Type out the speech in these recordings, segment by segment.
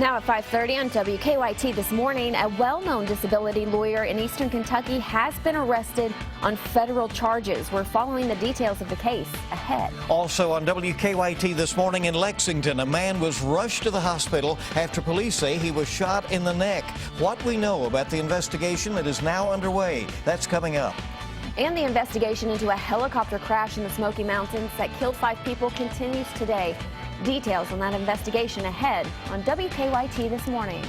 Now at 5:30 on WKYT this morning, a well-known disability lawyer in Eastern Kentucky has been arrested on federal charges. We're following the details of the case ahead. Also on WKYT this morning in Lexington, a man was rushed to the hospital after police say he was shot in the neck. What we know about the investigation that is now underway, that's coming up. And the investigation into a helicopter crash in the Smoky Mountains that killed 5 people continues today. Details on that investigation ahead on WKYT this morning.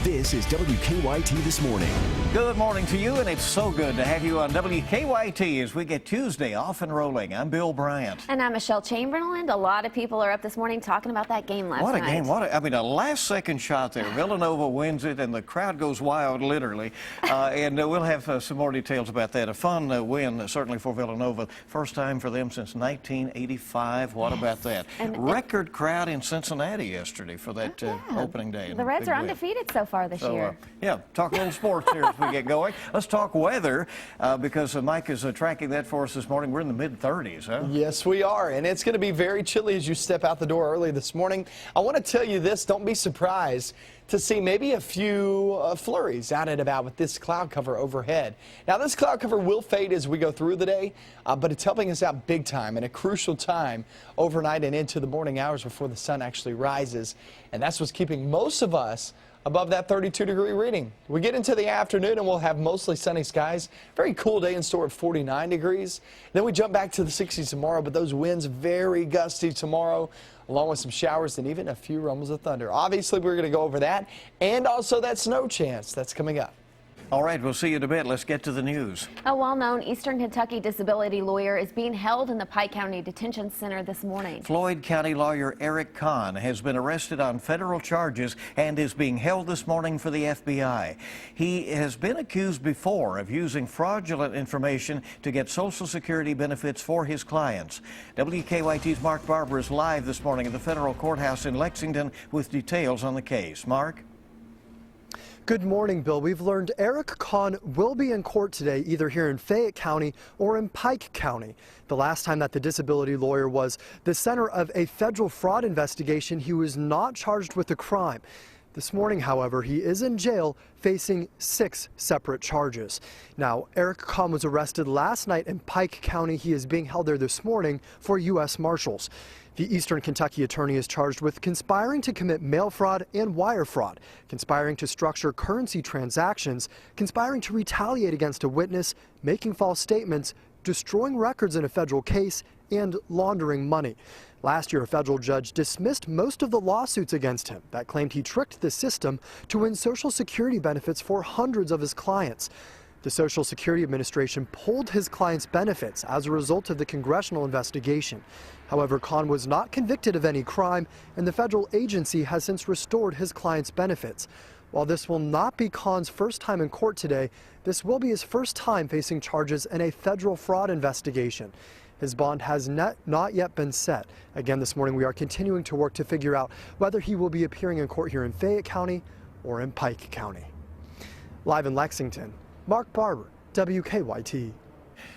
This is WKYT This Morning. Good morning to you, and it's so good to have you on WKYT as we get Tuesday off and rolling. I'm Bill Bryant. And I'm Michelle Chamberlain. A lot of people are up this morning talking about that game last night. What a game. A last-second shot there. Villanova wins it, and the crowd goes wild, literally. And we'll have some more details about that. A fun win, certainly, for Villanova. First time for them since 1985. What about that? And record crowd in Cincinnati yesterday for that opening day. The Reds are undefeated so far this year. Yeah, talk a little sports here as we get going. Let's talk weather because Mike is tracking that for us this morning. We're in the mid-30s, huh? Yes, we are, and it's going to be very chilly as you step out the door early this morning. I want to tell you this, don't be surprised to see maybe a few flurries out and about with this cloud cover overhead. Now, this cloud cover will fade as we go through the day, but it's helping us out big time and a crucial time overnight and into the morning hours before the sun actually rises, and that's what's keeping most of us above that 32-degree reading. We get into the afternoon and we'll have mostly sunny skies. Very cool day in store at 49 degrees. Then we jump back to the 60s tomorrow, but those winds very gusty tomorrow, along with some showers and even a few rumbles of thunder. Obviously, we're going to go over that and also that snow chance that's coming up. All right, we'll see you in a bit. Let's get to the news. A well-known Eastern Kentucky disability lawyer is being held in the Pike County Detention Center this morning. Floyd County lawyer Eric Kahn has been arrested on federal charges and is being held this morning for the FBI. He has been accused before of using fraudulent information to get Social Security benefits for his clients. WKYT's Mark Barber is live this morning at the federal courthouse in Lexington with details on the case. Mark? Good morning, Bill. We've learned Eric Kahn will be in court today, either here in Fayette County or in Pike County. The last time that the disability lawyer was the center of a federal fraud investigation, he was not charged with the crime. This morning, however, he is in jail facing 6 separate charges. Now, Eric Kahn was arrested last night in Pike County. He is being held there this morning for U.S. Marshals. The Eastern Kentucky attorney is charged with conspiring to commit mail fraud and wire fraud, conspiring to structure currency transactions, conspiring to retaliate against a witness, making false statements, destroying records in a federal case, and laundering money. Last year, a federal judge dismissed most of the lawsuits against him that claimed he tricked the system to win Social Security benefits for hundreds of his clients. The Social Security Administration pulled his clients' benefits as a result of the congressional investigation. However, Kahn was not convicted of any crime, and the federal agency has since restored his clients' benefits. While this will not be Kahn's first time in court today, this will be his first time facing charges in a federal fraud investigation. His bond has not yet been set. Again, this morning we are continuing to work to figure out whether he will be appearing in court here in Fayette County or in Pike County. Live in Lexington, Mark Barber, WKYT.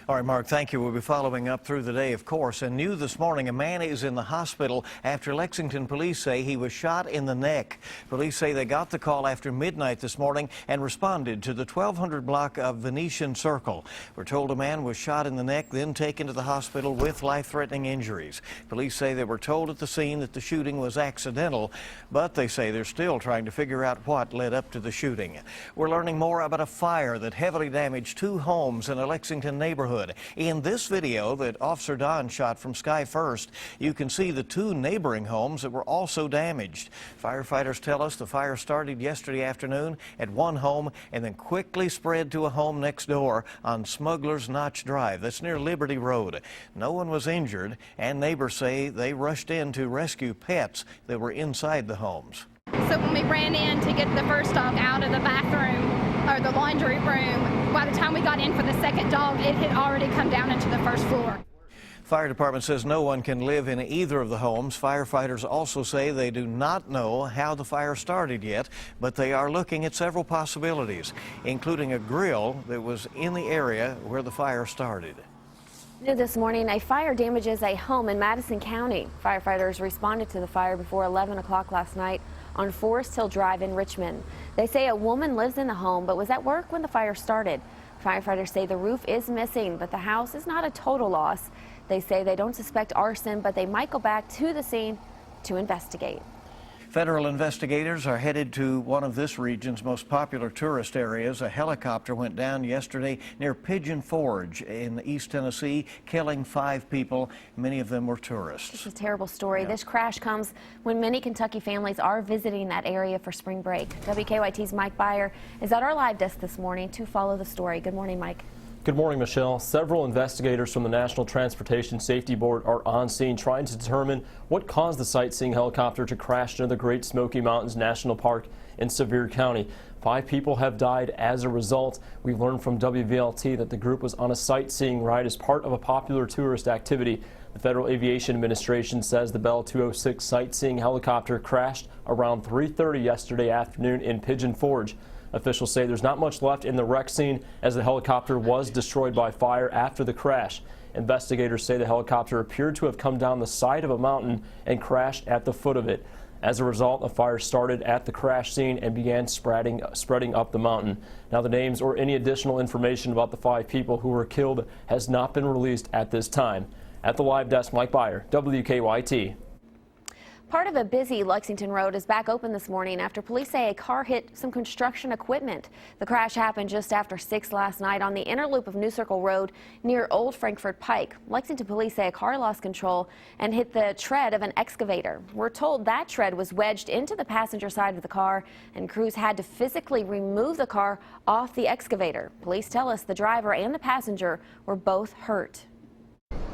All right, Mark, thank you. We'll be following up through the day, of course. And new this morning, a man is in the hospital after Lexington police say he was shot in the neck. Police say they got the call after midnight this morning and responded to the 1200 block of Venetian Circle. We're told a man was shot in the neck, then taken to the hospital with life-threatening injuries. Police say they were told at the scene that the shooting was accidental, but they say they're still trying to figure out what led up to the shooting. We're learning more about a fire that heavily damaged 2 homes in a Lexington neighborhood. In this video that Officer Don shot from Sky First, you can see the 2 neighboring homes that were also damaged. Firefighters tell us the fire started yesterday afternoon at one home and then quickly spread to a home next door on Smuggler's Notch Drive. That's near Liberty Road. No one was injured, and neighbors say they rushed in to rescue pets that were inside the homes. So when we ran in to get the first dog out of the bathroom or the laundry room, by the time we got in for the second dog, it had already come down into the first floor. Fire department says no one can live in either of the homes. Firefighters also say they do not know how the fire started yet, but they are looking at several possibilities, including a grill that was in the area where the fire started. New this morning, a fire damages a home in Madison County. Firefighters responded to the fire before 11 o'clock last night on Forest Hill Drive in Richmond. They say a woman lives in the home but was at work when the fire started. Firefighters say the roof is missing, but the house is not a total loss. They say they don't suspect arson, but they might go back to the scene to investigate. Federal investigators are headed to one of this region's most popular tourist areas. A helicopter went down yesterday near Pigeon Forge in East Tennessee, killing 5 people. Many of them were tourists. It's a terrible story. This crash comes when many Kentucky families are visiting that area for spring break. WKYT's Mike Byer is at our live desk this morning to follow the story. Good morning, Mike. Good morning, Michelle. Several investigators from the National Transportation Safety Board are on scene trying to determine what caused the sightseeing helicopter to crash near the Great Smoky Mountains National Park in Sevier County. 5 people have died as a result. We've learned from WVLT that the group was on a sightseeing ride as part of a popular tourist activity. The Federal Aviation Administration says the Bell 206 sightseeing helicopter crashed around 3:30 yesterday afternoon in Pigeon Forge. Officials say there's not much left in the wreck scene as the helicopter was destroyed by fire after the crash. Investigators say the helicopter appeared to have come down the side of a mountain and crashed at the foot of it. As a result, a fire started at the crash scene and began spreading up the mountain. Now, the names or any additional information about the 5 people who were killed has not been released at this time. At the live desk, Mike Byer, WKYT. Part of a busy Lexington road is back open this morning after police say a car hit some construction equipment. The crash happened just after 6 last night on the inner loop of New Circle Road near Old Frankfort Pike. Lexington police say a car lost control and hit the tread of an excavator. We're told that tread was wedged into the passenger side of the car and crews had to physically remove the car off the excavator. Police tell us the driver and the passenger were both hurt.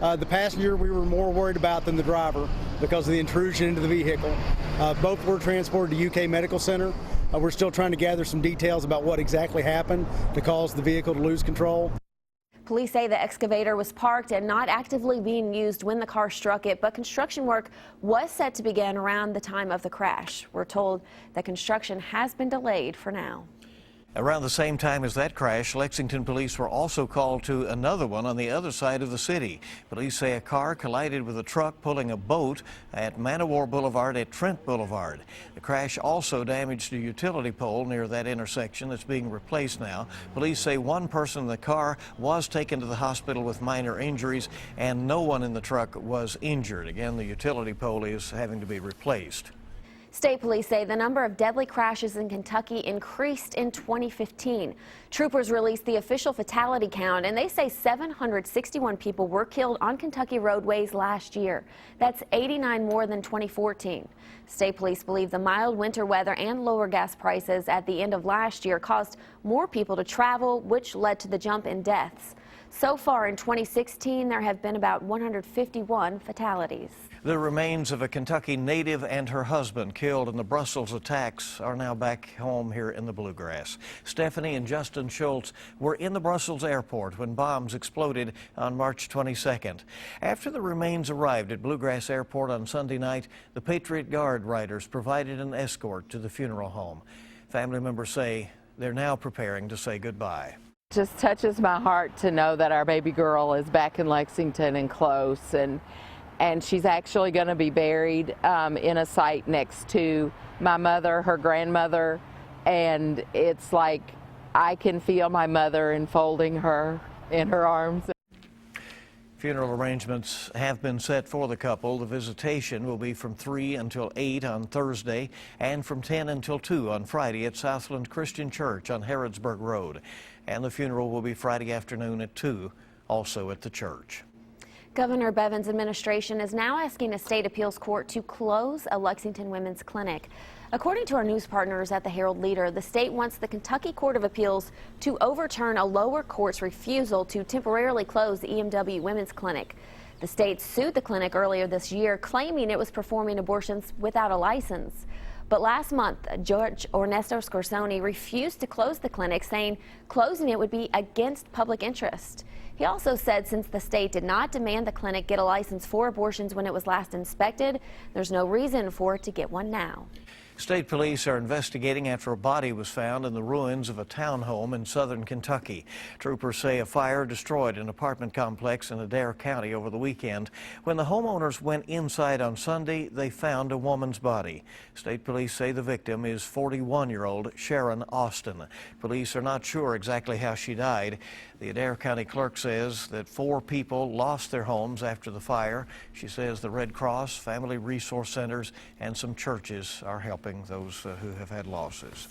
The passenger we were more worried about than the driver because of the intrusion into the vehicle. Both were transported to UK Medical Center. We're still trying to gather some details about what exactly happened to cause the vehicle to lose control. Police say the excavator was parked and not actively being used when the car struck it, but construction work was set to begin around the time of the crash. We're told that construction has been delayed for now. Around the same time as that crash, Lexington police were also called to another one on the other side of the city. Police say a car collided with a truck pulling a boat at Manowar Boulevard at Trent Boulevard. The crash also damaged a utility pole near that intersection that's being replaced now. Police say one person in the car was taken to the hospital with minor injuries and no one in the truck was injured. Again, the utility pole is having to be replaced. State police say the number of deadly crashes in Kentucky increased in 2015. Troopers released the official fatality count, and they say 761 people were killed on Kentucky roadways last year. That's 89 more than 2014. State police believe the mild winter weather and lower gas prices at the end of last year caused more people to travel, which led to the jump in deaths. So far in 2016, there have been about 151 fatalities. The remains of a Kentucky native and her husband killed in the Brussels attacks are now back home here in the Bluegrass. Stephanie and Justin Schultz were in the Brussels airport when bombs exploded on March 22nd. After the remains arrived at Bluegrass Airport on Sunday night, the Patriot Guard riders provided an escort to the funeral home. Family members say they're now preparing to say goodbye. Just touches my heart to know that our baby girl is back in Lexington and close, and she's actually going to be buried in a site next to my mother, her grandmother, and it's like I can feel my mother enfolding her in her arms. Funeral arrangements have been set for the couple. The visitation will be from 3 until 8 on Thursday and from 10 until 2 on Friday at Southland Christian Church on Harrodsburg Road. And the funeral will be Friday afternoon at 2, also at the church. Governor Bevin's administration is now asking a state appeals court to close a Lexington women's clinic. According to our news partners at the Herald Leader, the state wants the Kentucky Court of Appeals to overturn a lower court's refusal to temporarily close the EMW Women's Clinic. The state sued the clinic earlier this year, claiming it was performing abortions without a license. But last month, Judge Ernesto Scorsoni refused to close the clinic, saying closing it would be against public interest. He also said since the state did not demand the clinic get a license for abortions when it was last inspected, there's no reason for it to get one now. State police are investigating after a body was found in the ruins of a townhome in southern Kentucky. Troopers say a fire destroyed an apartment complex in Adair County over the weekend. When the homeowners went inside on Sunday, they found a woman's body. State police say the victim is 41-year-old Sharon Austin. Police are not sure exactly how she died. The Adair County clerk says that 4 people lost their homes after the fire. She says the Red Cross, family resource centers, and some churches are helping those who have had losses.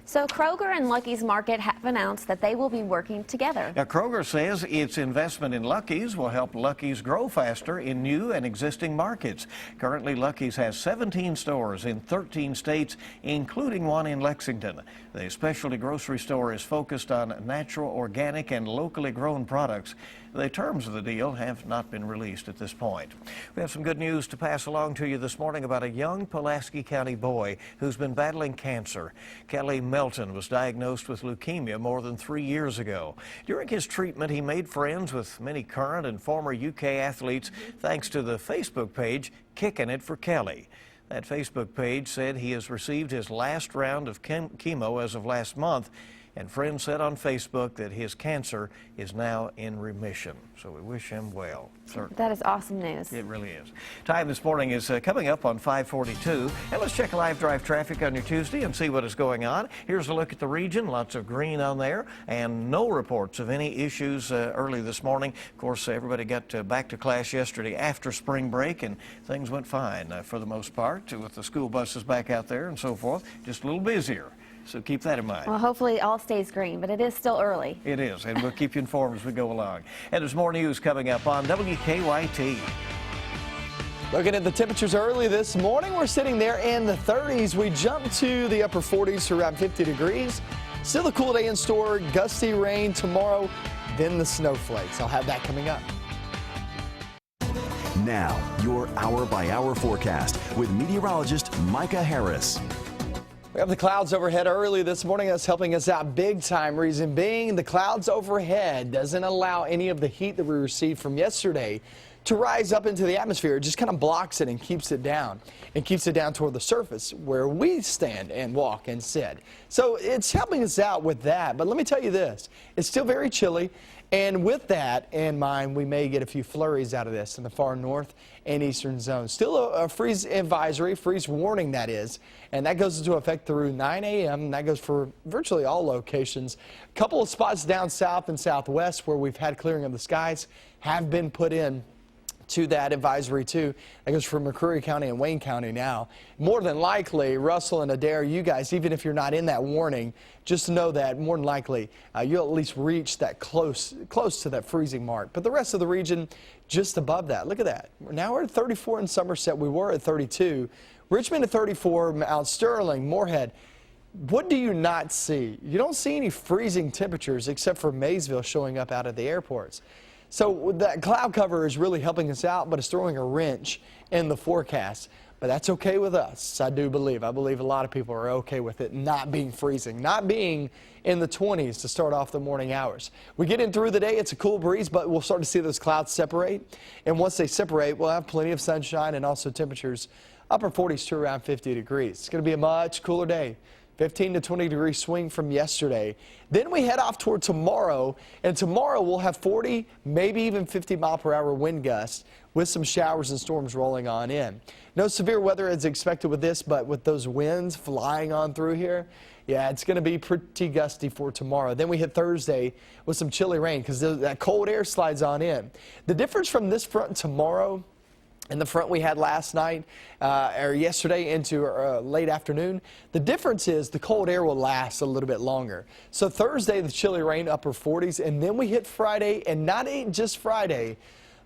So Kroger and Lucky's Market have announced that they will be working together. Now, Kroger says its investment in Lucky's will help Lucky's grow faster in new and existing markets. Currently, Lucky's has 17 stores in 13 states, including one in Lexington. The specialty grocery store is focused on natural, organic, and locally grown products. The terms of the deal have not been released at this point. We have some good news to pass along to you this morning about a young Pulaski County boy who's been battling cancer. Kelly Melton was diagnosed with leukemia more than 3 years ago. During his treatment, he made friends with many current and former UK athletes thanks to the Facebook page Kickin' It for Kelly. That Facebook page said he has received his last round of chemo as of last month, and friends said on Facebook that his cancer is now in remission. So we wish him well, certainly. That is awesome news. It really is. Time this morning is coming up on 5:42. And let's check live drive traffic on your Tuesday and see what is going on. Here's a look at the region. Lots of green on there and no reports of any issues early this morning. Of course, everybody got back to class yesterday after spring break, and things went fine for the most part with the school buses back out there and so forth. Just a little busier. So keep that in mind. Well, hopefully it all stays green, but it is still early. It is, and we'll keep you informed as we go along. And there's more news coming up on WKYT. Looking at the temperatures early this morning, we're sitting there in the 30s. We jump to the upper 40s to around 50 degrees. Still a cool day in store, gusty rain tomorrow, then the snowflakes. I'll have that coming up. Now, your hour-by-hour forecast with meteorologist Micah Harris. We have the clouds overhead early this morning. That's helping us out big time. Reason being, the clouds overhead doesn't allow any of the heat that we received from yesterday to rise up into the atmosphere. It just kind of blocks it and keeps it down. It keeps it down toward the surface where we stand and walk and sit. So it's helping us out with that. But let me tell you this, it's still very chilly. And with that in mind, we may get a few flurries out of this in the far north and eastern zones. Still a freeze advisory, freeze warning that is, and that goes into effect through 9 a.m. and that goes for virtually all locations. A couple of spots down south and southwest where we've had clearing of the skies have been put in to that advisory too. That goes for McCreary County and Wayne County now. More than likely, Russell and Adair, you guys, even if you're not in that warning, just know that more than likely you'll at least reach that close to that freezing mark. But the rest of the region just above that. Look at that. Now we're at 34 in Somerset. We were at 32. Richmond at 34, Mount Sterling, Moorhead. What do you not see? You don't see any freezing temperatures except for Maysville showing up out of the airports. So that cloud cover is really helping us out, but it's throwing a wrench in the forecast. But that's okay with us, I do believe. I believe a lot of people are okay with it not being freezing, not being in the 20s to start off the morning hours. We get in through the day, it's a cool breeze, but we'll start to see those clouds separate. And once they separate, we'll have plenty of sunshine and also temperatures upper 40s to around 50 degrees. It's going to be a much cooler day. 15 to 20 degree swing from yesterday. Then we head off toward tomorrow, and tomorrow we'll have 40, maybe even 50 mile per hour wind gusts with some showers and storms rolling on in. No severe weather is expected with this, but with those winds flying on through here, yeah, it's going to be pretty gusty for tomorrow. Then we hit Thursday with some chilly rain because that cold air slides on in. The difference from this front tomorrow and the front we had last night or yesterday into late afternoon, the difference is the cold air will last a little bit longer. So Thursday, the chilly rain, upper 40s, and then we hit Friday, and not just Friday,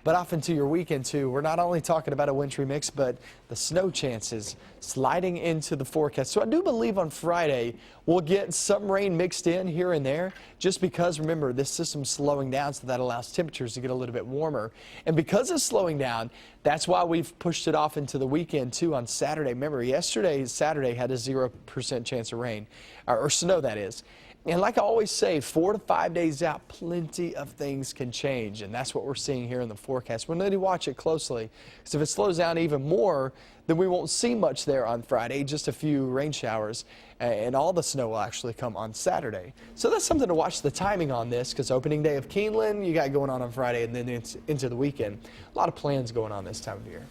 but off into your weekend too. We're not only talking about a wintry mix, but the snow chances sliding into the forecast. So I do believe on Friday we'll get some rain mixed in here and there, just because, remember, this system's slowing down, so that allows temperatures to get a little bit warmer. And because it's slowing down, that's why we've pushed it off into the weekend too on Saturday. Remember, Saturday had a 0% chance of rain, or snow that is. And like I always say, 4 to 5 days out, plenty of things can change. And that's what we're seeing here in the forecast. We'll need to watch it closely, because if it slows down even more, then we won't see much there on Friday, just a few rain showers. And all the snow will actually come on Saturday. So that's something to watch the timing on this, because opening day of Keeneland, you got going on Friday, and then it's into the weekend. A lot of plans going on this time of year.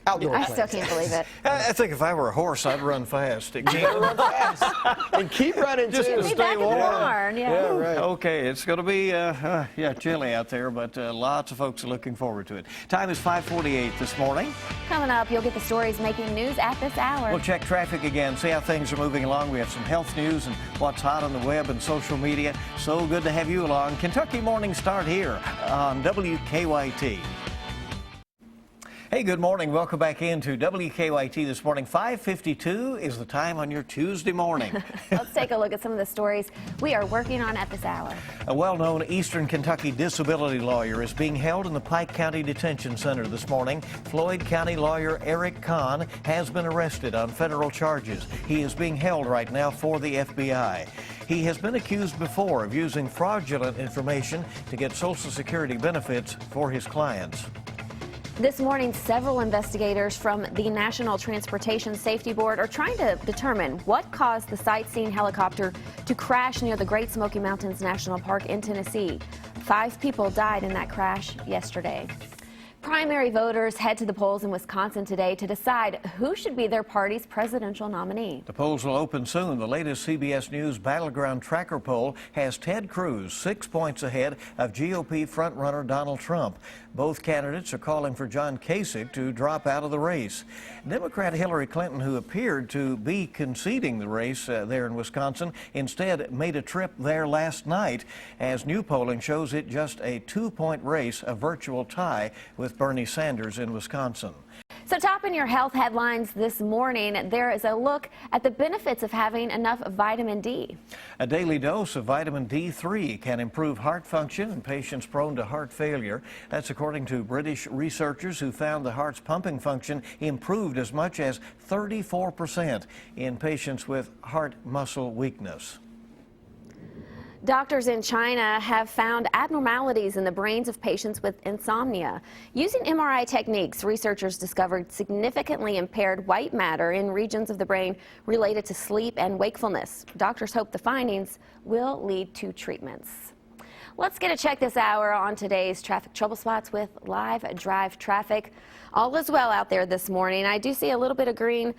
Outdoor I plans. still can't believe it. I think if I were a horse, I'd run fast. You better run fast. And keep running, Just too. to Be stay back in the warm. barn, Yeah, right. Okay, it's going to be chilly out there, but lots of folks are looking forward to it. Time is 5:48 this morning. Coming up, you'll get the stories making news at this hour. We'll check traffic again, see how things are moving along. We have some health news and what's hot on the web and social media. So good to have you along. Kentucky Morning Start here on WKYT. Hey, good morning. Welcome back into WKYT this morning. 5:52 is the time on your Tuesday morning. Let's take a look at some of the stories we are working on at this hour. A well-known Eastern Kentucky disability lawyer is being held in the Pike County Detention Center this morning. Floyd County lawyer Eric Kahn has been arrested on federal charges. He is being held right now for the FBI. He has been accused before of using fraudulent information to get Social Security benefits for his clients. This morning, several investigators from the National Transportation Safety Board are trying to determine what caused the sightseeing helicopter to crash near the Great Smoky Mountains National Park in Tennessee. 5 people died in that crash yesterday. Primary voters head to the polls in Wisconsin today to decide who should be their party's presidential nominee. The polls will open soon. The latest CBS News Battleground Tracker poll has Ted Cruz 6 points ahead of GOP frontrunner Donald Trump. Both candidates are calling for John Kasich to drop out of the race. Democrat Hillary Clinton, who appeared to be conceding the race there in Wisconsin, instead made a trip there last night, as new polling shows it just a 2-point race, a virtual tie with Bernie Sanders in Wisconsin. So topping your health headlines this morning, there is a look at the benefits of having enough vitamin D. A daily dose of vitamin D3 can improve heart function in patients prone to heart failure. That's according to British researchers who found the heart's pumping function improved as much as 34% in patients with heart muscle weakness. Doctors in China have found abnormalities in the brains of patients with insomnia. Using MRI techniques, researchers discovered significantly impaired white matter in regions of the brain related to sleep and wakefulness. Doctors hope the findings will lead to treatments. Let's get a check this hour on today's traffic trouble spots with live drive traffic. All is well out there this morning. I do see a little bit of green.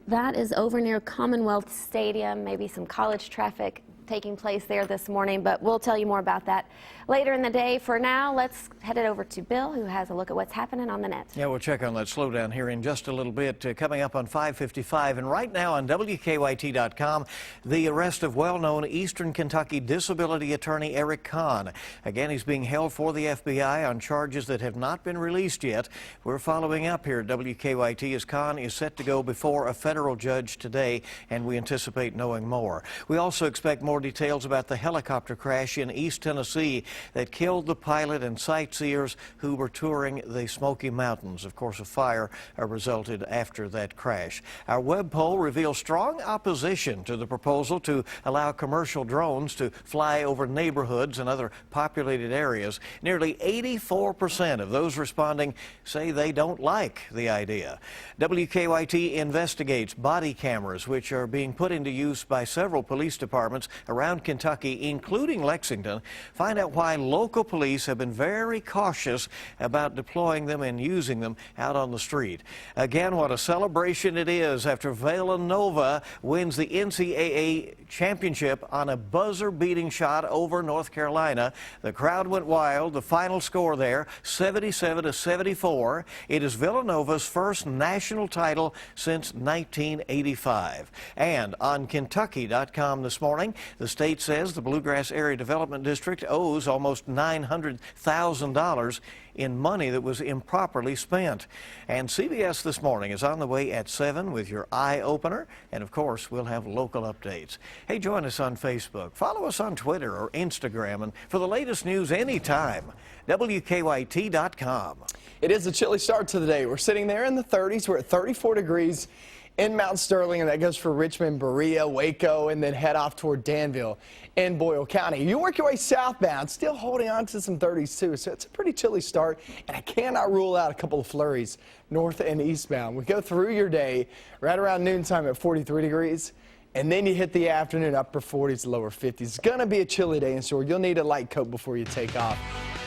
That is over near Commonwealth Stadium, maybe some college traffic taking place there this morning, but we'll tell you more about that later in the day. For now, let's head it over to Bill, who has a look at what's happening on the net. Yeah, we'll check on that slowdown here in just a little bit. Coming up on 5:55, and right now on WKYT.com, the arrest of well-known Eastern Kentucky disability attorney Eric Kahn. Again, he's being held for the FBI on charges that have not been released yet. We're following up here at WKYT as Kahn is set to go before a federal judge today, and we anticipate knowing more. We also expect more details about the helicopter crash in East Tennessee that killed the pilot and sightseers who were touring the Smoky Mountains. Of course, a fire resulted after that crash. Our web poll reveals strong opposition to the proposal to allow commercial drones to fly over neighborhoods and other populated areas. Nearly 84% of those responding say they don't like the idea. WKYT investigates body cameras, which are being put into use by several police departments around Kentucky, including Lexington. Find out why local police have been very cautious about deploying them and using them out on the street. Again, what a celebration it is after Villanova wins the NCAA championship on a buzzer-beating shot over North Carolina. The crowd went wild. The final score there, 77-74. It is Villanova's first national title since 1985. And on Kentucky.com this morning, the state says the Bluegrass Area Development District owes almost $900,000 in money that was improperly spent. And CBS This Morning is on the way at 7 with your eye opener. And of course, we'll have local updates. Hey, join us on Facebook. Follow us on Twitter or Instagram. And for the latest news anytime, WKYT.com. It is a chilly start to the day. We're sitting there in the 30s. We're at 34 degrees in Mount Sterling, and that goes for Richmond, Berea, Waco, and then head off toward Danville in Boyle County. You work your way southbound, still holding on to some 30s too, so it's a pretty chilly start, and I cannot rule out a couple of flurries north and eastbound. We go through your day right around noontime at 43 degrees. And then you hit the afternoon, upper 40s, lower 50s. It's going to be a chilly day in store. You'll need a light coat before you take off.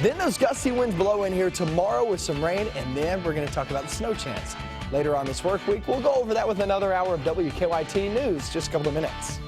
Then those gusty winds blow in here tomorrow with some rain, and then we're going to talk about the snow chance. Later on this work week, we'll go over that with another hour of WKYT News, just a couple of minutes.